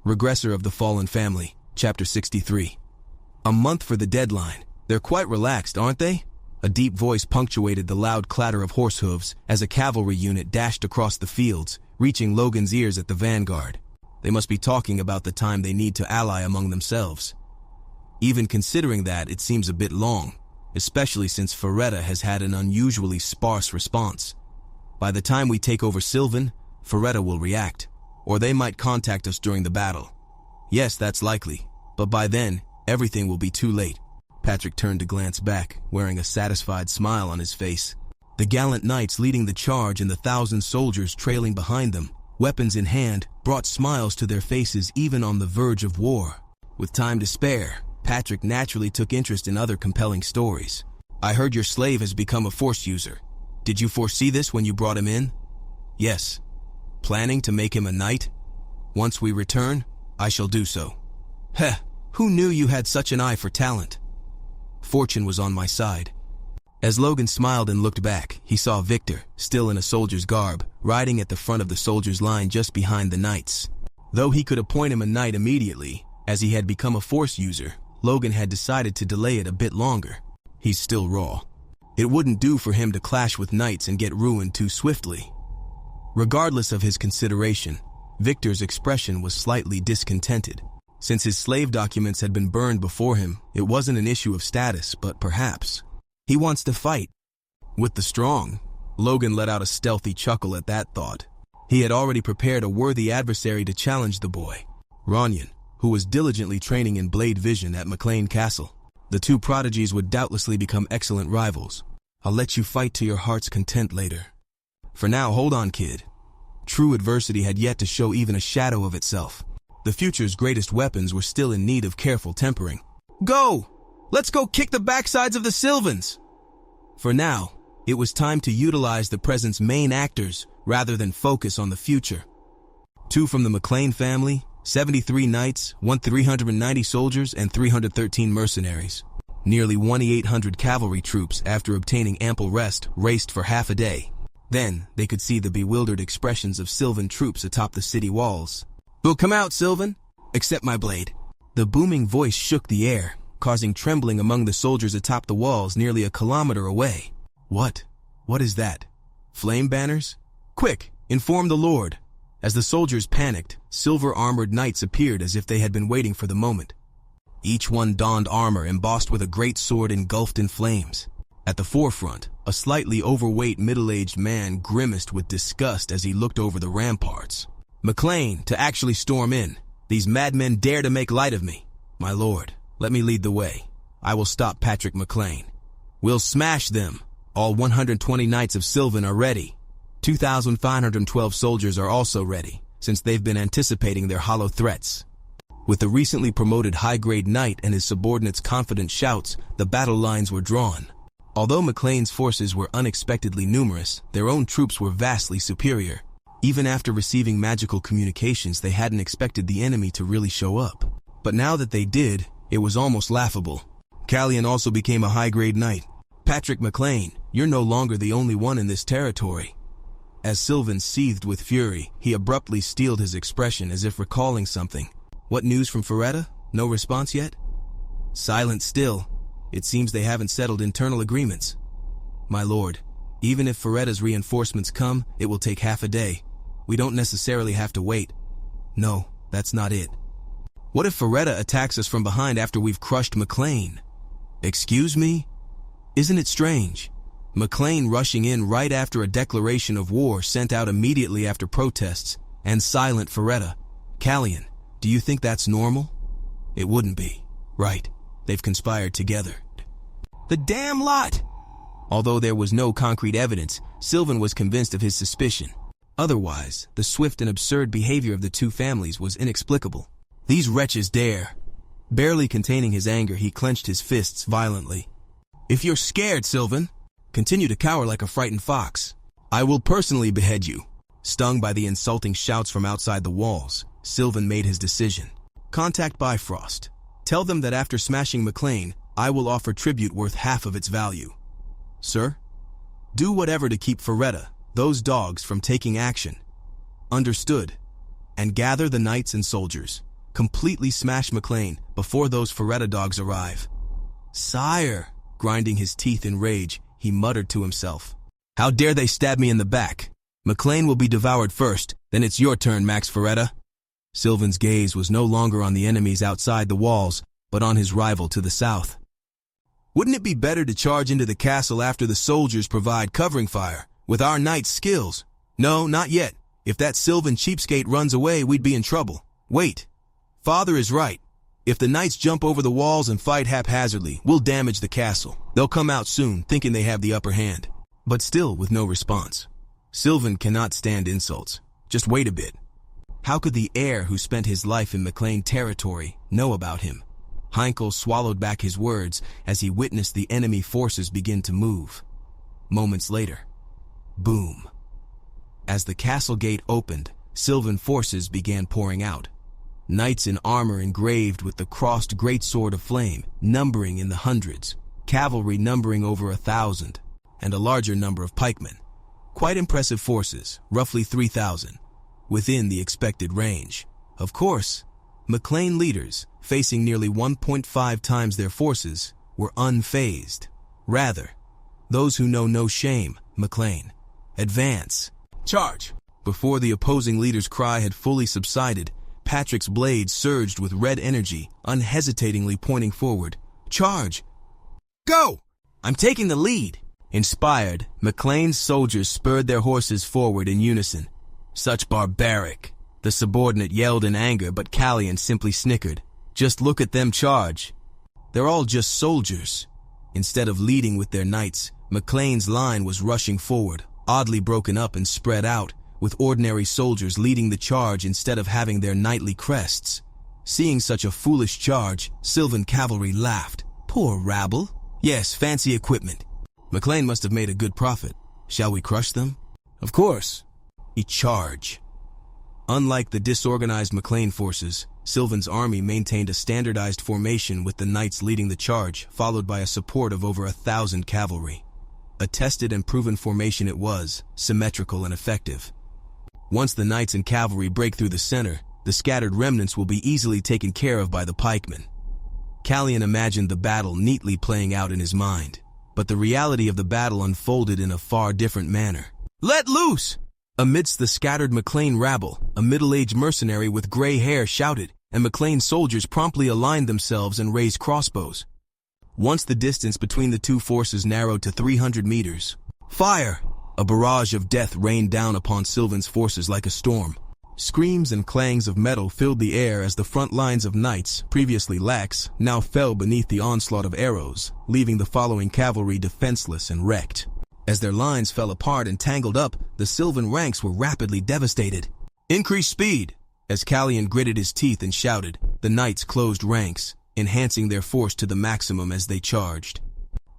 Regressor of the Fallen Family, Chapter 63. A month for the deadline. They're quite relaxed, aren't they? A deep voice punctuated the loud clatter of horse hooves as a cavalry unit dashed across the fields, reaching Logan's ears at the vanguard. They must be talking about the time they need to ally among themselves. Even considering that, it seems a bit long, especially since Ferretta has had an unusually sparse response. By the time we take over Sylvan, Ferretta will react, or they might contact us during the battle. Yes, that's likely, but by then, everything will be too late. Patrick turned to glance back, wearing a satisfied smile on his face. The gallant knights leading the charge and the 1,000 soldiers trailing behind them, weapons in hand, brought smiles to their faces even on the verge of war. With time to spare, Patrick naturally took interest in other compelling stories. I heard your slave has become a force user. Did you foresee this when you brought him in? Yes. Planning to make him a knight? Once we return, I shall do so. Heh, who knew you had such an eye for talent? Fortune was on my side. As Logan smiled and looked back, he saw Victor, still in a soldier's garb, riding at the front of the soldiers' line just behind the knights. Though he could appoint him a knight immediately, as he had become a force user, Logan had decided to delay it a bit longer. He's still raw. It wouldn't do for him to clash with knights and get ruined too swiftly. Regardless of his consideration, Victor's expression was slightly discontented. Since his slave documents had been burned before him, it wasn't an issue of status, but perhaps he wants to fight with the strong. Logan let out a stealthy chuckle at that thought. He had already prepared a worthy adversary to challenge the boy, Ronyan, who was diligently training in blade vision at McLaine Castle. The two prodigies would doubtlessly become excellent rivals. I'll let you fight to your heart's content later. For now, hold on, kid. True adversity had yet to show even a shadow of itself. The future's greatest weapons were still in need of careful tempering. Go! Let's go kick the backsides of the Sylvans! For now, it was time to utilize the present's main actors rather than focus on the future. 2 from the McLaine family, 73 knights, 390 soldiers, and 313 mercenaries. Nearly 2,800 cavalry troops, after obtaining ample rest, raced for half a day. Then, they could see the bewildered expressions of Sylvan troops atop the city walls. "We'll come out, Sylvan! Accept my blade." The booming voice shook the air, causing trembling among the soldiers atop the walls nearly a kilometer away. What? What is that? Flame banners? Quick, inform the Lord. As the soldiers panicked, silver-armored knights appeared as if they had been waiting for the moment. Each one donned armor embossed with a great sword engulfed in flames. At the forefront, a slightly overweight middle-aged man grimaced with disgust as he looked over the ramparts. McLaine, to actually storm in. These madmen dare to make light of me. My lord, let me lead the way. I will stop Patrick McLaine. We'll smash them. All 120 knights of Sylvan are ready. 2,512 soldiers are also ready, since they've been anticipating their hollow threats. With the recently promoted high-grade knight and his subordinates' confident shouts, the battle lines were drawn. Although McLane's forces were unexpectedly numerous, their own troops were vastly superior. Even after receiving magical communications, they hadn't expected the enemy to really show up. But now that they did, it was almost laughable. Callian also became a high-grade knight. Patrick McLaine, you're no longer the only one in this territory. As Sylvan seethed with fury, he abruptly steeled his expression as if recalling something. What news from Ferretta? No response yet? Silent still. It seems they haven't settled internal agreements. My lord, even if Ferretta's reinforcements come, it will take half a day. We don't necessarily have to wait. No, that's not it. What if Ferretta attacks us from behind after we've crushed McLaine? Excuse me? Isn't it strange? McLaine rushing in right after a declaration of war sent out immediately after protests, and silent Ferretta. Callian, do you think that's normal? It wouldn't be, right? They've conspired together. The damn lot! Although there was no concrete evidence, Sylvan was convinced of his suspicion. Otherwise, the swift and absurd behavior of the two families was inexplicable. These wretches dare. Barely containing his anger, he clenched his fists violently. If you're scared, Sylvan, continue to cower like a frightened fox. I will personally behead you. Stung by the insulting shouts from outside the walls, Sylvan made his decision. Contact Bifrost. Tell them that after smashing McLaine, I will offer tribute worth half of its value. Sir? Do whatever to keep Ferretta, those dogs, from taking action. Understood. And gather the knights and soldiers. completely smash McLaine before those Ferretta dogs arrive. "Sire," grinding his teeth in rage, he muttered to himself. "How dare they stab me in the back? McLaine will be devoured first, then it's your turn, Max Ferretta." Sylvan's gaze was no longer on the enemies outside the walls, but on his rival to the south. "Wouldn't it be better to charge into the castle after the soldiers provide covering fire, with our knight's skills?" "No, not yet. If that Sylvan cheapskate runs away, we'd be in trouble. Wait. Father is right. If the knights jump over the walls and fight haphazardly, we'll damage the castle. They'll come out soon, thinking they have the upper hand." But still with no response. Sylvan cannot stand insults. Just wait a bit. How could the heir who spent his life in McLaine territory know about him? Heinkel swallowed back his words as he witnessed the enemy forces begin to move. Moments later, boom. As the castle gate opened, Sylvan forces began pouring out. Knights in armor engraved with the crossed greatsword of flame, numbering in the hundreds, cavalry numbering over 1,000, and a larger number of pikemen. Quite impressive forces, roughly 3,000, within the expected range. Of course, McLaine leaders, facing nearly 1.5 times their forces, were unfazed. Rather, those who know no shame, McLaine. Advance. Charge! Before the opposing leader's cry had fully subsided, Patrick's blade surged with red energy, unhesitatingly pointing forward. "Charge! Go! I'm taking the lead!" Inspired, McLane's soldiers spurred their horses forward in unison. "Such barbaric!" The subordinate yelled in anger, but Callian simply snickered. "Just look at them charge. They're all just soldiers." Instead of leading with their knights, McLane's line was rushing forward, oddly broken up and spread out, with ordinary soldiers leading the charge instead of having their knightly crests. Seeing such a foolish charge, Sylvan cavalry laughed. "Poor rabble. Yes, fancy equipment. McLaine must have made a good profit. Shall we crush them?" "Of course." Charge. Unlike the disorganized McLaine forces, Sylvan's army maintained a standardized formation with the knights leading the charge, followed by a support of over 1,000 cavalry. A tested and proven formation it was, symmetrical and effective. Once the knights and cavalry break through the center, the scattered remnants will be easily taken care of by the pikemen. Callian imagined the battle neatly playing out in his mind, but the reality of the battle unfolded in a far different manner. "Let loose!" Amidst the scattered McLaine rabble, a middle-aged mercenary with gray hair shouted, and McLaine soldiers promptly aligned themselves and raised crossbows. Once the distance between the two forces narrowed to 300 meters, "Fire!" A barrage of death rained down upon Sylvan's forces like a storm. Screams and clangs of metal filled the air as the front lines of knights, previously lax, now fell beneath the onslaught of arrows, leaving the following cavalry defenseless and wrecked. As their lines fell apart and tangled up, the Sylvan ranks were rapidly devastated. "Increase speed!" As Callian gritted his teeth and shouted, the knights closed ranks, enhancing their force to the maximum as they charged.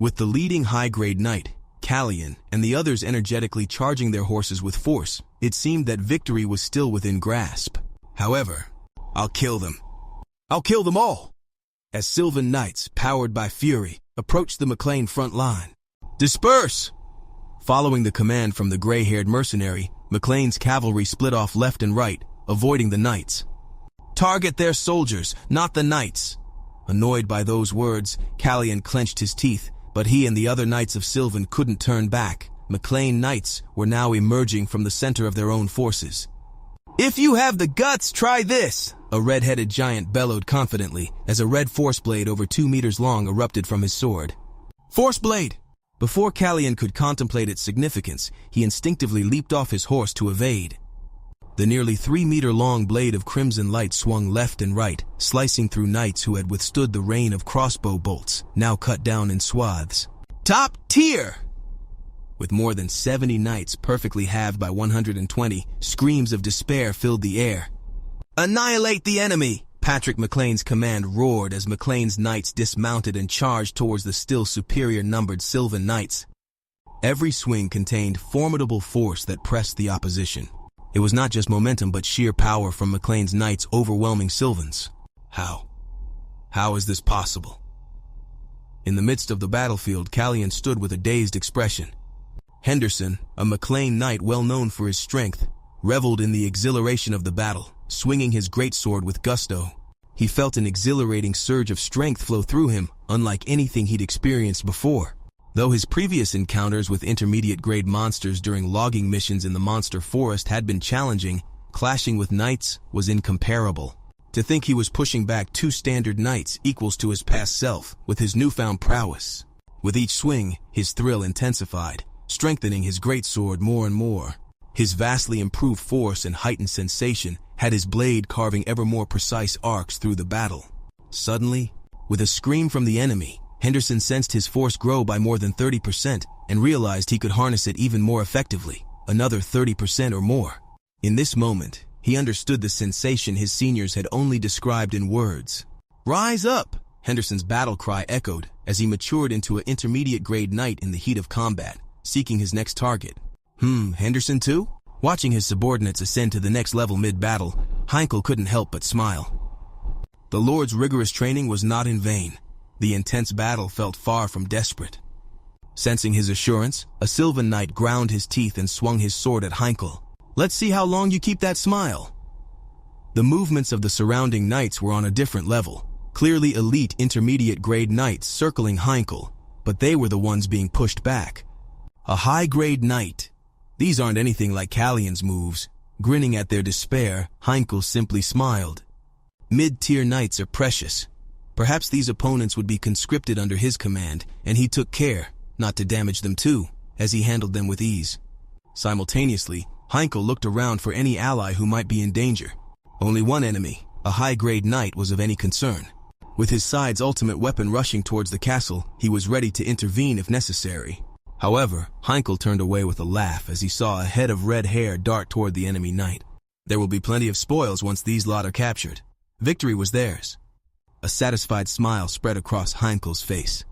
With the leading high-grade knight, Callian, and the others energetically charging their horses with force, it seemed that victory was still within grasp. However, "I'll kill them. I'll kill them all!" As Sylvan knights, powered by fury, approached the McLaine front line. "Disperse!" Following the command from the gray-haired mercenary, McLane's cavalry split off left and right, avoiding the knights. "Target their soldiers, not the knights!" Annoyed by those words, Callian clenched his teeth, but he and the other knights of Sylvan couldn't turn back. McLaine Knights were now emerging from the center of their own forces. "If you have the guts, try this!" A red-headed giant bellowed confidently as a red force blade over 2 meters long erupted from his sword. "Force blade!" Before Callian could contemplate its significance, he instinctively leaped off his horse to evade. The nearly 3-meter-long blade of crimson light swung left and right, slicing through knights who had withstood the rain of crossbow bolts, now cut down in swaths. "Top tier!" With more than 70 knights perfectly halved by 120, screams of despair filled the air. "Annihilate the enemy!" Patrick McLane's command roared as McLane's knights dismounted and charged towards the still superior-numbered Sylvan knights. Every swing contained formidable force that pressed the opposition. It was not just momentum but sheer power from McLane's knights overwhelming Sylvan's. How is this possible? In the midst of the battlefield, Callian stood with a dazed expression. Henderson, a McLaine knight well known for his strength, reveled in the exhilaration of the battle, swinging his greatsword with gusto. He felt an exhilarating surge of strength flow through him, unlike anything he'd experienced before. Though his previous encounters with intermediate-grade monsters during logging missions in the monster forest had been challenging, clashing with knights was incomparable. To think he was pushing back 2 standard knights equals to his past self with his newfound prowess. With each swing, his thrill intensified, strengthening his greatsword more and more. His vastly improved force and heightened sensation had his blade carving ever more precise arcs through the battle. Suddenly, with a scream from the enemy, Henderson sensed his force grow by more than 30% and realized he could harness it even more effectively, another 30% or more. In this moment, he understood the sensation his seniors had only described in words. "Rise up!" Henderson's battle cry echoed as he matured into an intermediate-grade knight in the heat of combat, seeking his next target. Henderson too? Watching his subordinates ascend to the next level mid-battle, Heinkel couldn't help but smile. The Lord's rigorous training was not in vain. The intense battle felt far from desperate. Sensing his assurance, a Sylvan knight ground his teeth and swung his sword at Heinkel. "Let's see how long you keep that smile." The movements of the surrounding knights were on a different level, clearly elite intermediate-grade knights circling Heinkel, but they were the ones being pushed back. A high-grade knight. These aren't anything like Callion's moves. Grinning at their despair, Heinkel simply smiled. Mid-tier knights are precious. Perhaps these opponents would be conscripted under his command, and he took care not to damage them too, as he handled them with ease. Simultaneously, Heinkel looked around for any ally who might be in danger. Only one enemy, a high-grade knight, was of any concern. With his side's ultimate weapon rushing towards the castle, he was ready to intervene if necessary. However, Heinkel turned away with a laugh as he saw a head of red hair dart toward the enemy knight. There will be plenty of spoils once these lot are captured. Victory was theirs. A satisfied smile spread across Heinkel's face.